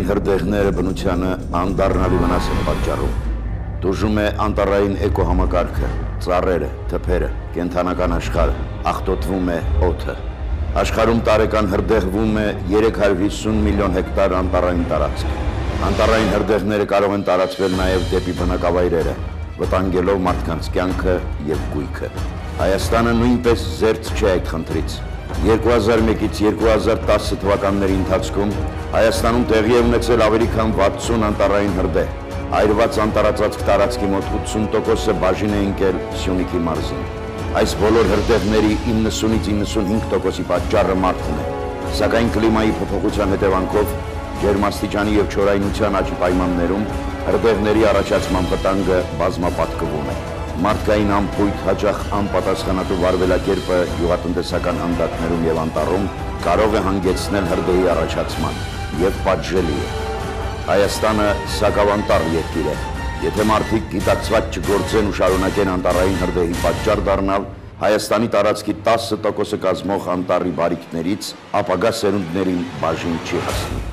անտառային հրդեհները բնությանը անդառնալի վնաս են պատճառում։ Տուժում է անտառային էկոհամակարգը, ծառերը, թփերը, կենդանական աշխարհը, աղտոտվում է օդը։ Աշխարհում տարեկան հրդեհվում է 350 միլիոն հեկտար անտառային տարածք։ Անտառային հրդեհները կարող են տարածվել նաև դեպի բնակավայրերը, վտանգելով մարդկանց կյանքը և գույքը։ Հայաստանը նույնպես զերծ չէ այդ խնդրից։ 2001-ից 2010 թվականների ընթացքում Հայաստանում տեղի է ունեցել ավելի քան 60 անտառային հրդեհ։ Այրված անտառածածկ տարածքի մոտ 80%-ը բաժին է ընկել Սյունիքի մարզին։ Այս բոլոր հրդեհների 90-ից 95%-ի պատճառը մարդն է, սակայն կլիմայի փոփոխության հետևանքով ջերմաստիճանի և չորայնության աճի պայմաններում հրդեհների առաջացման վտանգը բազմապատկվում է։ Մարդկային անփույթ, հաճախ անպատասխանատու վարվելակերպը գյուղատնտեսական հանդարտներում և անտառում կարող է հանգեցնել հրդեհի առաջացման և պատժելի է։ Հայաստանը սակավանտառ երկիր է։ Եթե մարդիկ գիտակցված չգործեն ու շարունակեն անտառային հրդեհի պատճառ դառնալ, Հայաստանի տարածքի 10% կազմող անտառի բարիքներից ապագա սերունդներին բաժին չի հասնի։